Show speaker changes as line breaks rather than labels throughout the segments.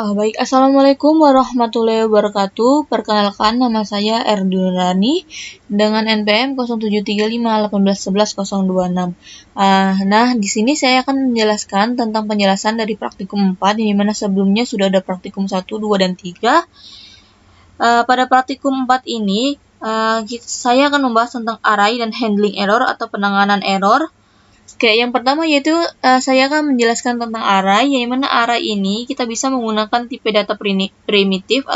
Baik, Assalamualaikum warahmatullahi wabarakatuh. Perkenalkan, nama saya Erdurani dengan NPM 073518111026. Nah, di sini saya akan menjelaskan tentang penjelasan dari praktikum 4, yang dimana sebelumnya sudah ada praktikum 1, 2, dan 3. Pada praktikum 4 ini, saya akan membahas tentang array dan handling error atau penanganan error. Oke, yang pertama yaitu saya akan menjelaskan tentang array, yang mana array ini kita bisa menggunakan tipe data primitif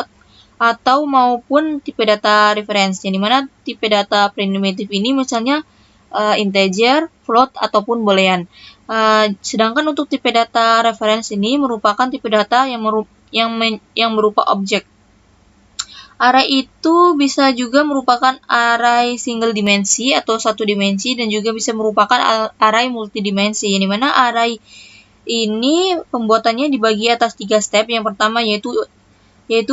atau maupun tipe data reference. Yang dimana tipe data primitif ini misalnya integer, float, ataupun boolean. Sedangkan untuk tipe data reference ini merupakan tipe data yang berupa objek. Array itu bisa juga merupakan array single dimensi atau satu dimensi, dan juga bisa merupakan array multidimensi, yang dimana array ini pembuatannya dibagi atas 3 step. Yang pertama yaitu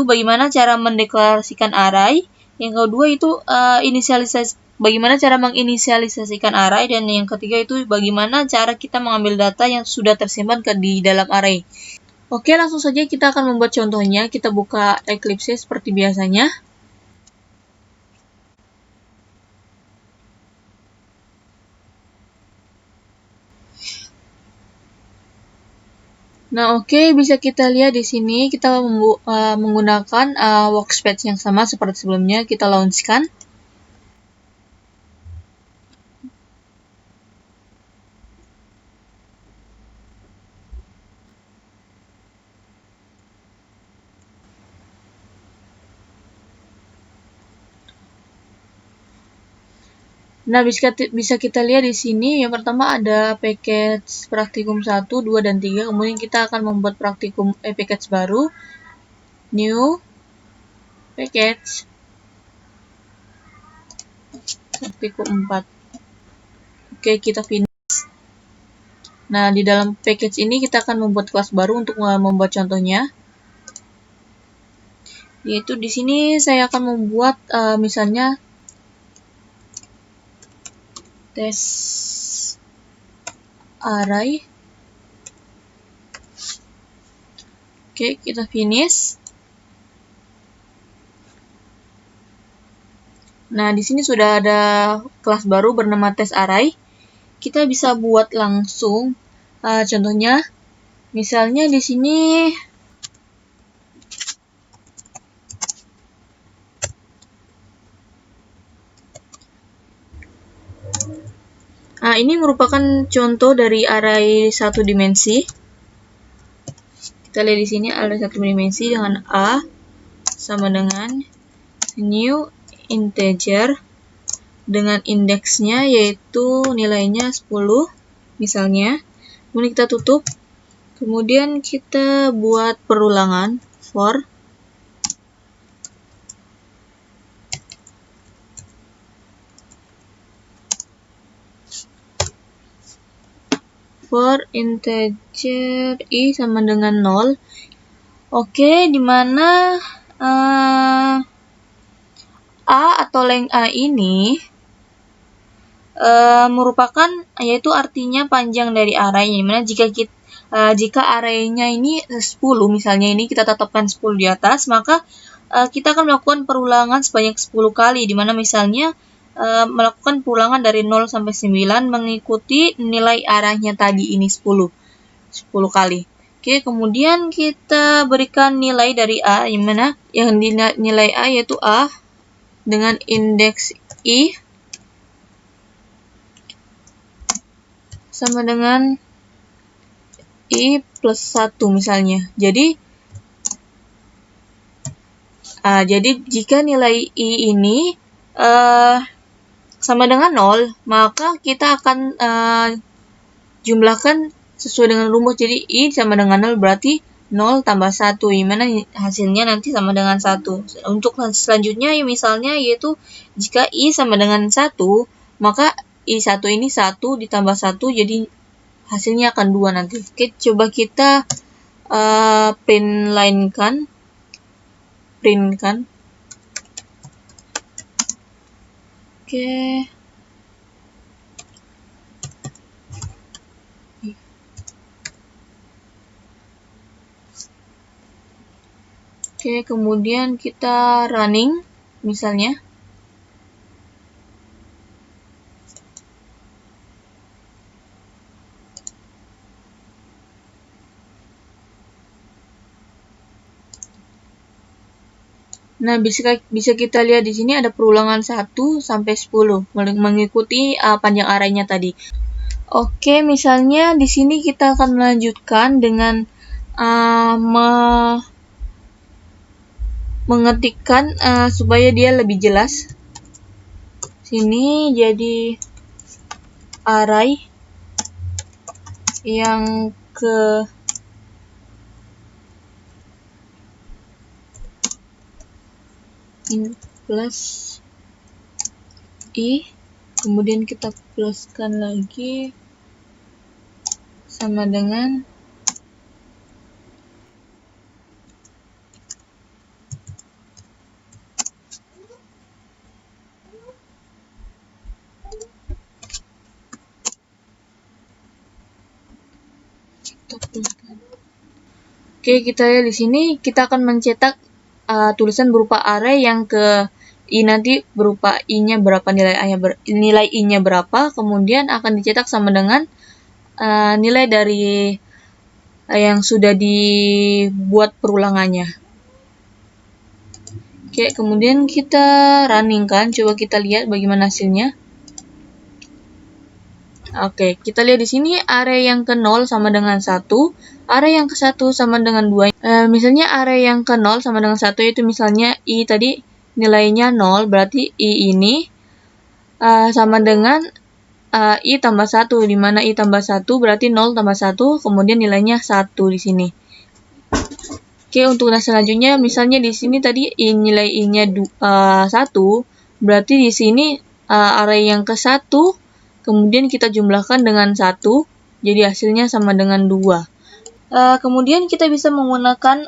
bagaimana cara mendeklarasikan array, yang kedua itu bagaimana cara menginisialisasikan array, dan yang ketiga itu bagaimana cara kita mengambil data yang sudah tersimpan di dalam array. Oke, langsung saja kita akan membuat contohnya. Kita buka Eclipse seperti biasanya. Nah, oke, bisa kita lihat di sini kita menggunakan workspace yang sama seperti sebelumnya. Kita launchkan. Nah, bisa kita lihat di sini, yang pertama ada package praktikum 1, 2, dan 3. Kemudian kita akan membuat package baru, new package praktikum 4. Oke, kita finish. Nah, di dalam package ini kita akan membuat kelas baru untuk membuat contohnya. Yaitu di sini saya akan membuat misalnya test array. Oke, kita finish. Nah, di sini sudah ada kelas baru bernama test array. Kita bisa buat langsung contohnya. Misalnya di sini ini merupakan contoh dari array satu dimensi. Kita lihat di sini array satu dimensi dengan A sama dengan new integer dengan indeksnya yaitu nilainya 10 misalnya. Kemudian kita tutup. Kemudian kita buat perulangan for integer i sama dengan 0. Oke, dimana A atau length A ini merupakan, yaitu artinya panjang dari array, dimana jika arraynya ini 10, misalnya ini kita tetapkan 10 di atas, maka kita akan melakukan perulangan sebanyak 10 kali, dimana misalnya melakukan perulangan dari 0 sampai 9 mengikuti nilai arahnya tadi ini 10 kali. Oke, kemudian kita berikan nilai dari A, yang mana yang nilai A yaitu A dengan indeks I sama dengan I plus 1 misalnya. Jadi jika nilai I ini sama dengan 0, maka kita akan jumlahkan sesuai dengan rumus. Jadi I sama dengan 0 berarti 0 tambah 1, dimana hasilnya nanti sama dengan 1. Untuk selanjutnya misalnya yaitu jika I sama dengan 1, maka I1 ini 1 ditambah 1, jadi hasilnya akan 2 nanti. Oke, coba kita printkan. Oke. Oke, kemudian kita running misalnya. Nah, bisa kita lihat di sini ada perulangan 1 sampai 10 mengikuti panjang arraynya tadi. Oke, misalnya di sini kita akan melanjutkan dengan mengetikkan supaya dia lebih jelas. Sini jadi array yang ke plus i, kemudian kita pluskan lagi sama dengan Oke, kita lihat di sini kita akan mencetak tulisan berupa array yang ke i nanti berupa i-nya berapa, nilai i-nya berapa, kemudian akan dicetak sama dengan nilai dari yang sudah dibuat perulangannya. Oke, kemudian kita running kan, coba kita lihat bagaimana hasilnya. Oke, kita lihat di sini array yang ke 0 sama dengan 1, array yang ke 1 sama dengan 2. Misalnya array yang ke 0 sama dengan 1 itu misalnya i tadi nilainya 0, berarti i ini sama dengan i tambah 1, di mana i tambah 1 berarti 0 tambah 1, kemudian nilainya 1 di sini. Oke, untuk selanjutnya misalnya di sini tadi nilai i-nya 1, berarti di sini array yang ke 1 kemudian kita jumlahkan dengan 1, jadi hasilnya sama dengan 2. Kemudian kita bisa menggunakan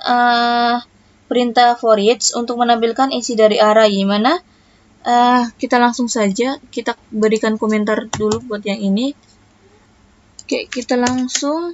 perintah for each untuk menampilkan isi dari array, gimana? Kita langsung saja, kita berikan komentar dulu buat yang ini. Oke, kita langsung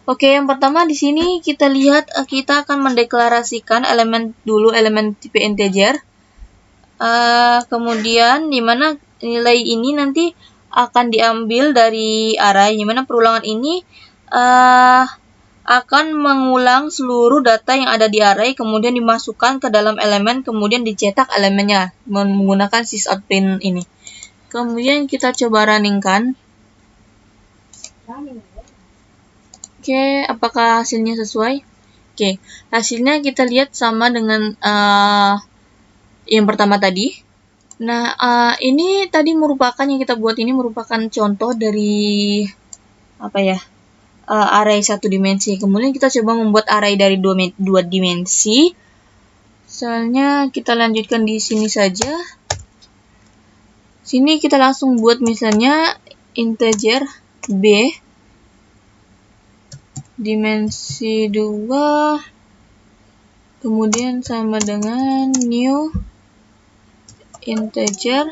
Oke, yang pertama di sini kita lihat kita akan mendeklarasikan elemen tipe integer. Kemudian di mana nilai ini nanti akan diambil dari array, di mana perulangan ini akan mengulang seluruh data yang ada di array, kemudian dimasukkan ke dalam elemen, kemudian dicetak elemennya menggunakan sysout_print ini. Kemudian kita coba runningkan. Oke, apakah hasilnya sesuai? Oke, hasilnya kita lihat sama dengan yang pertama tadi. Nah, ini tadi merupakan yang kita buat ini merupakan contoh dari array 1 dimensi. Kemudian kita coba membuat array dari 2 dimensi. Misalnya kita lanjutkan di sini saja. Sini kita langsung buat misalnya integer b dimensi 2, kemudian sama dengan new integer.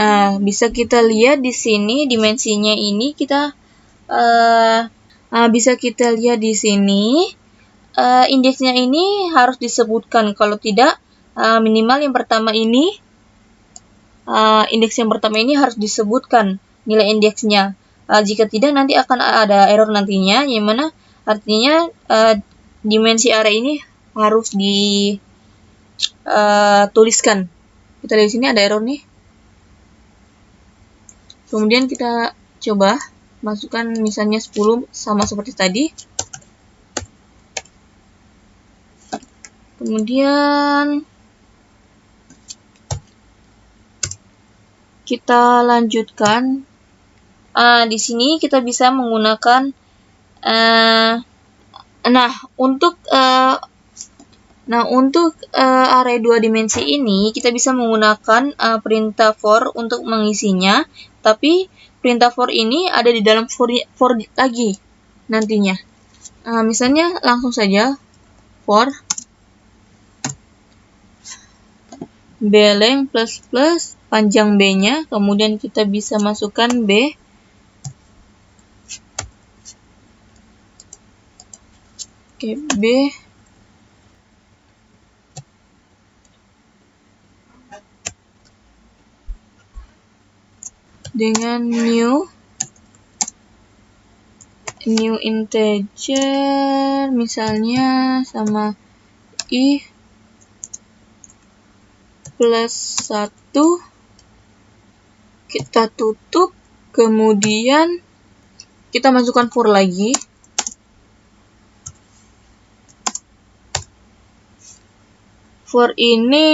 Nah, bisa kita lihat di sini dimensinya ini kita bisa kita lihat di sini indeksnya ini harus disebutkan, kalau tidak minimal yang pertama ini indeks yang pertama ini harus disebutkan nilai indeksnya. Jika tidak nanti akan ada error nantinya, yang mana artinya dimensi array ini harus dituliskan. Kita lihat di sini ada error nih. Kemudian kita coba masukkan misalnya 10 sama seperti tadi. Kemudian kita lanjutkan. Di sini kita bisa menggunakan untuk array 2 dimensi ini kita bisa menggunakan perintah for untuk mengisinya. Tapi perintah for ini ada di dalam for lagi nantinya. Misalnya langsung saja for blank plus panjang B-nya, kemudian kita bisa masukkan B. Oke, B dengan new integer misalnya sama I plus 1, kita tutup, kemudian kita masukkan for lagi. For ini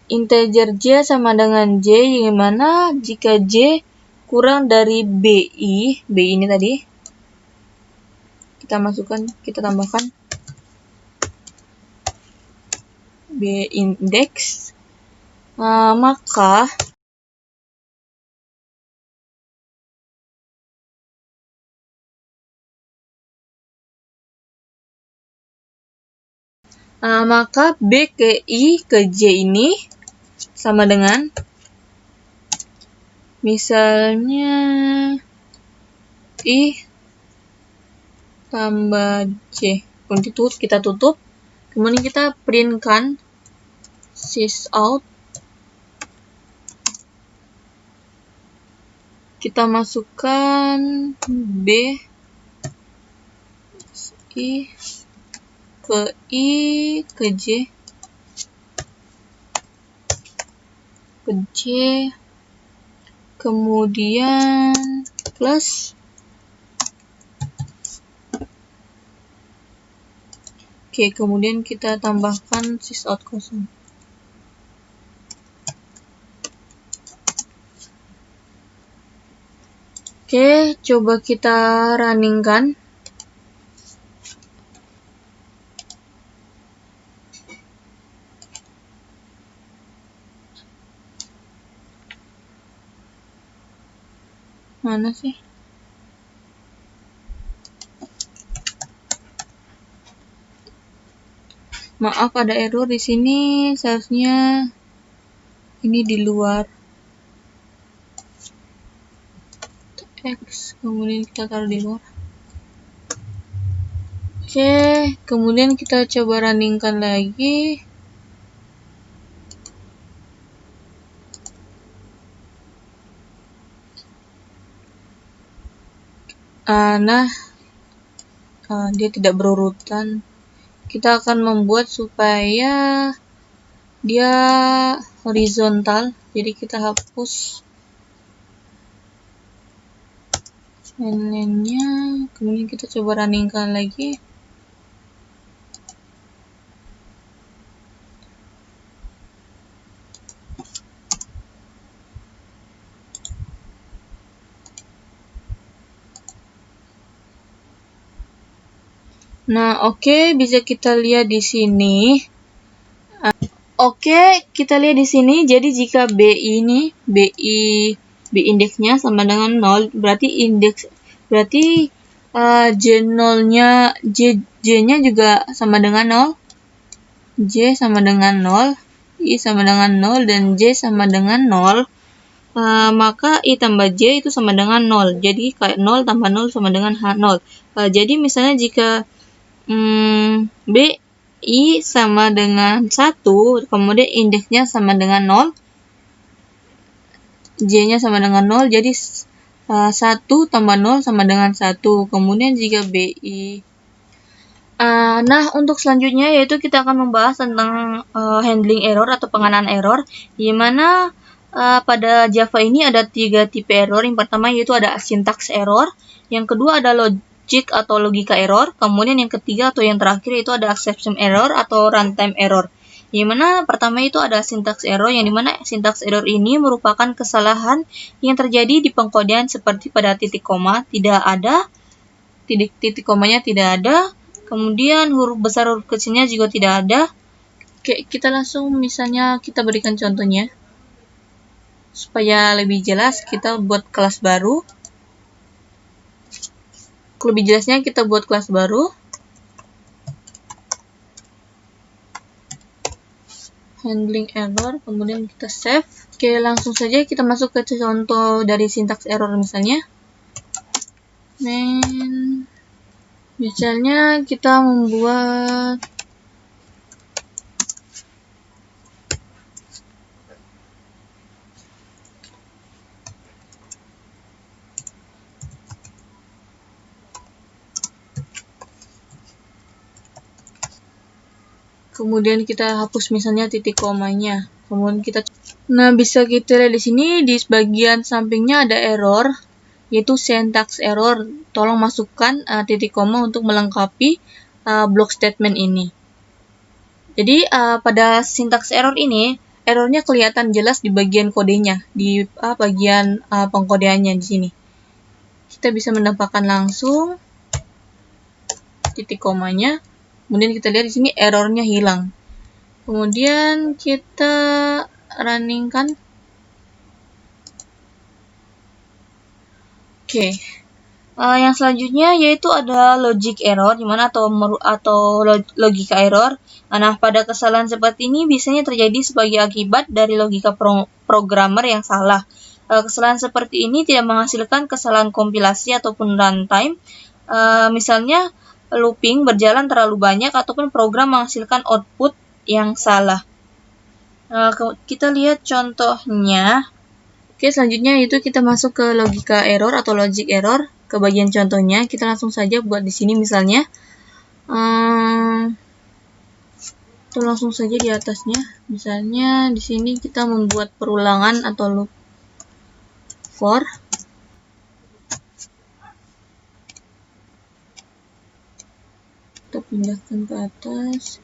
integer J sama dengan J, gimana jika J kurang dari BI ini tadi, kita tambahkan B index, maka B ke I ke J ini sama dengan misalnya I tambah J. Untuk kita tutup, kemudian kita printkan sysout. Kita masukkan B I ke J kemudian plus kemudian kita tambahkan sysout kosong. Coba kita runningkan. Mana sih? Maaf, ada error di sini. Seharusnya ini di luar. X, kemudian kita taruh di luar. Kemudian kita coba runningkan lagi. Dia tidak berurutan. Kita akan membuat supaya dia horizontal, jadi kita hapus line-nya, kemudian kita coba runningkan lagi. Bisa kita lihat di sini. Kita lihat di sini. Jadi jika B indeksnya sama dengan 0, berarti J0-nya J-nya juga sama dengan 0. J sama dengan 0, I sama dengan 0, dan J sama dengan 0. Maka I tambah J itu sama dengan 0. Jadi 0 tambah 0 sama dengan 0. Jadi misalnya jika B I sama dengan 1, kemudian indeksnya sama dengan 0, J-nya sama dengan 0, jadi 1 tambah 0 sama dengan 1. Kemudian jika BI. Untuk selanjutnya yaitu kita akan membahas tentang handling error atau pengenaan error, di mana pada Java ini ada 3 tipe error. Yang pertama yaitu ada syntax error, yang kedua ada logic atau logika error, kemudian yang ketiga atau yang terakhir itu ada exception error atau runtime error. Yang mana pertama itu ada syntax error, yang dimana syntax error ini merupakan kesalahan yang terjadi di pengkodean seperti pada titik koma tidak ada, titik komanya tidak ada, kemudian huruf besar huruf kecilnya juga tidak ada. Kita langsung misalnya kita berikan contohnya. supaya lebih jelas kita buat kelas baru. Lebih jelasnya kita buat kelas baru. Handling error, kemudian kita save. Oke, langsung saja kita masuk ke contoh dari sintaks error misalnya. Misalnya kita membuat kemudian kita hapus misalnya titik komanya. Kemudian bisa kita lihat di sini di bagian sampingnya ada error, yaitu syntax error. Tolong masukkan titik koma untuk melengkapi block statement ini. Jadi pada syntax error ini, errornya kelihatan jelas di bagian kodenya, di bagian pengkodeannya di sini. Kita bisa mendapatkan langsung titik komanya. Kemudian kita lihat di sini errornya hilang. Kemudian kita runningkan. Oke. Yang selanjutnya yaitu ada logic error, dimana atau logika error. Nah, pada kesalahan seperti ini biasanya terjadi sebagai akibat dari logika programmer yang salah. Kesalahan seperti ini tidak menghasilkan kesalahan kompilasi ataupun runtime. Misalnya looping berjalan terlalu banyak ataupun program menghasilkan output yang salah. Kita lihat contohnya. Oke, selanjutnya itu kita masuk ke logika error atau logic error. Ke bagian contohnya, kita langsung saja buat di sini misalnya. Itu langsung saja di atasnya. Misalnya di sini kita membuat perulangan atau loop for. Kita pindahkan ke atas.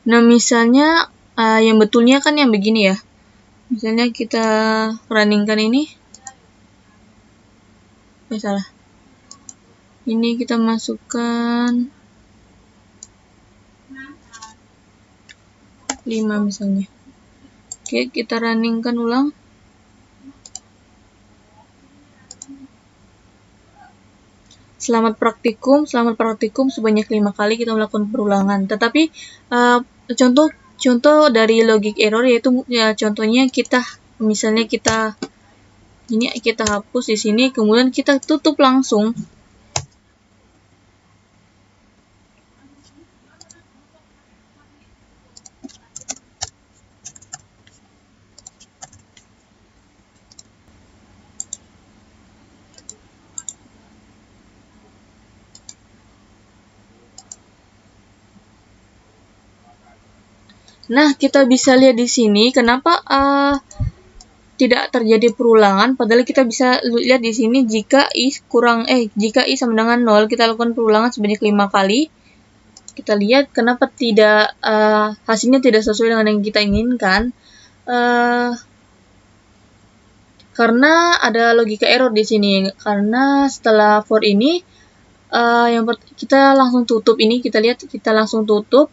Nah, misalnya yang betulnya kan yang begini ya. Misalnya kita runningkan ini. Salah. Ini kita masukkan 5 misalnya. Oke, kita runningkan ulang. Selamat praktikum sebanyak 5 kali kita melakukan perulangan. Tetapi contoh dari logic error yaitu contohnya misalnya kita hapus di sini, kemudian kita tutup langsung. Nah, kita bisa lihat di sini kenapa tidak terjadi perulangan, padahal kita bisa lihat di sini jika i sama dengan 0, kita lakukan perulangan sebanyak 5 kali. Kita lihat kenapa hasilnya tidak sesuai dengan yang kita inginkan. Karena ada logika error di sini. Karena setelah for ini kita langsung tutup ini, kita langsung tutup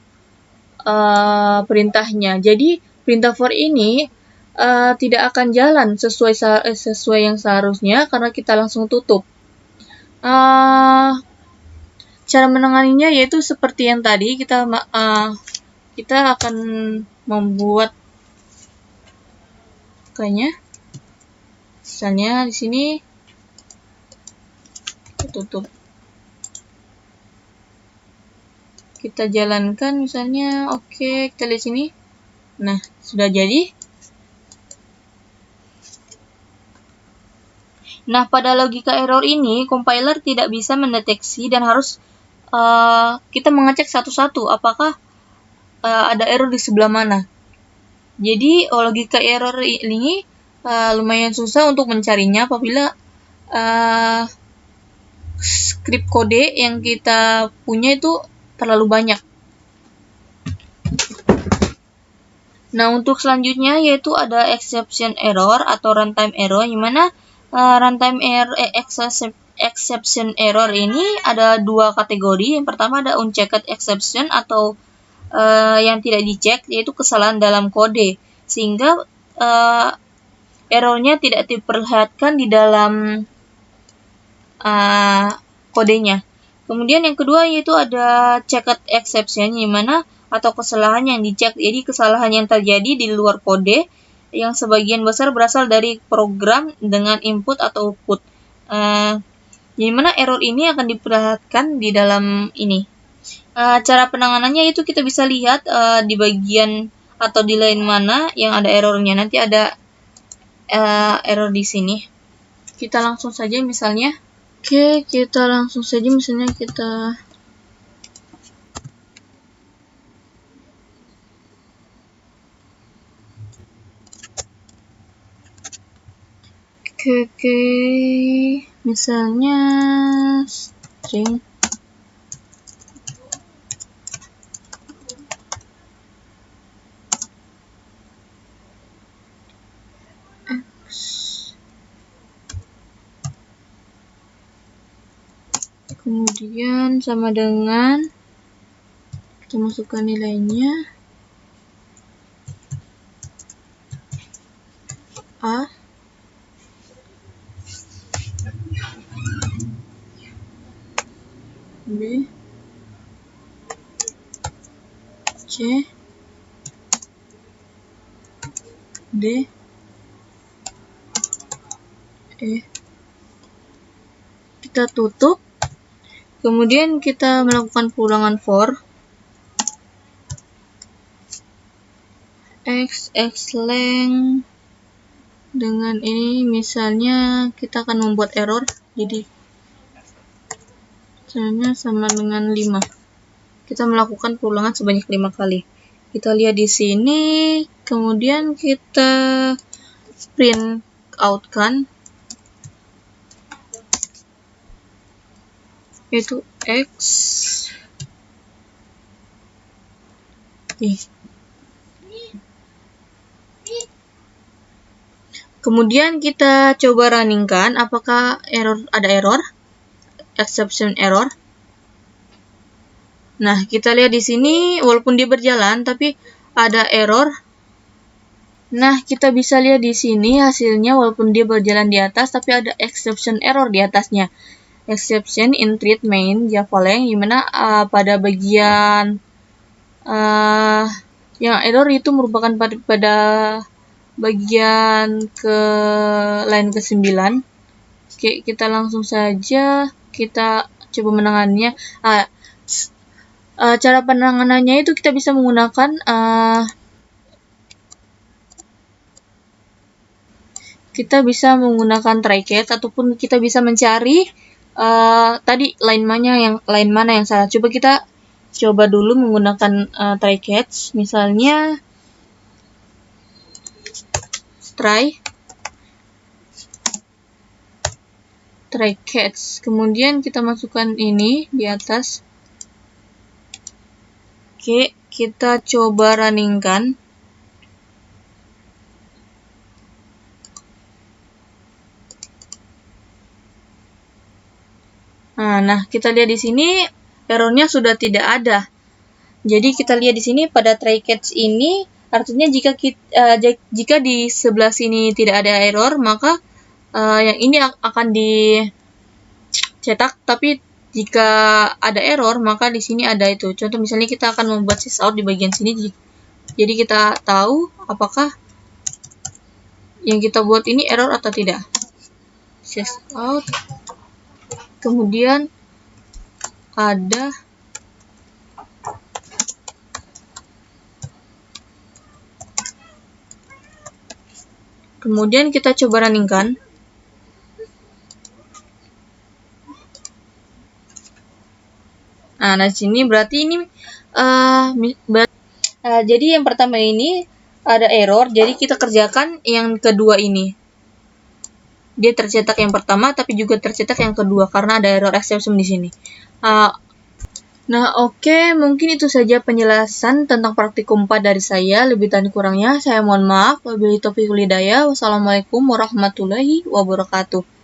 perintahnya. Jadi perintah for ini tidak akan jalan sesuai yang seharusnya karena kita langsung tutup. Cara menanganinya yaitu seperti yang tadi, kita akan membuat kayaknya misalnya di sini kita tutup. Kita jalankan misalnya, oke, kita lihat sini. Nah, sudah jadi. Nah, pada logika error ini, compiler tidak bisa mendeteksi dan harus kita mengecek satu-satu apakah ada error di sebelah mana. Jadi, logika error ini lumayan susah untuk mencarinya apabila script kode yang kita punya itu terlalu banyak. Nah, untuk selanjutnya yaitu ada exception error atau runtime error, di mana runtime error exception error ini ada dua kategori. Yang pertama ada unchecked exception atau yang tidak dicek, yaitu kesalahan dalam kode, sehingga errornya tidak diperlihatkan di dalam kodenya. Kemudian yang kedua yaitu ada checked exception, yang mana atau kesalahan yang dicek, jadi kesalahan yang terjadi di luar kode yang sebagian besar berasal dari program dengan input atau output. Yang mana error ini akan diperlihatkan di dalam ini. Cara penanganannya itu kita bisa lihat di bagian atau di line mana yang ada errornya. Nanti ada error di sini. Kita langsung saja misalnya. Oke, kita langsung saja misalnya kita misalnya string x, kemudian sama dengan kita masukkan nilainya a, b, c, d, e. Kita tutup, kemudian kita melakukan pengulangan for x length dengan ini, misalnya kita akan membuat error, jadi misalnya sama dengan 5. Kita melakukan pengulangan sebanyak 5 kali. Kita lihat di sini, kemudian kita print out kan, itu x. Kemudian kita coba runningkan apakah ada error, exception error. Nah, kita lihat di sini walaupun dia berjalan tapi ada error. Nah, kita bisa lihat di sini hasilnya walaupun dia berjalan di atas tapi ada exception error di atasnya. Exception in thread main java-lang, dimana pada bagian yang error itu merupakan pada bagian ke line ke-9. Oke, kita langsung saja kita coba menangannya. Cara penanganannya itu kita bisa menggunakan try catch, ataupun kita bisa mencari tadi line mana yang salah. Coba kita coba dulu menggunakan try catch, misalnya try catch, kemudian kita masukkan ini di atas. Oke, kita coba runningkan. Nah, kita lihat di sini errornya sudah tidak ada. Jadi kita lihat di sini pada try catch ini artinya jika di sebelah sini tidak ada error, maka yang ini akan dicetak, tapi jika ada error maka di sini ada itu. Contoh misalnya kita akan membuat sysout di bagian sini, jadi kita tahu apakah yang kita buat ini error atau tidak. Sysout, kemudian ada kemudian kita coba runningkan. Nah, di sini berarti ini jadi yang pertama ini ada error, jadi kita kerjakan yang kedua ini. Dia tercetak yang pertama tapi juga tercetak yang kedua karena ada error exception di sini. Nah, oke, mungkin itu saja penjelasan tentang praktikum 4 dari saya. Lebih dan kurangnya saya mohon maaf. Wabillahi taufiq wal hidayah. Wassalamualaikum warahmatullahi wabarakatuh.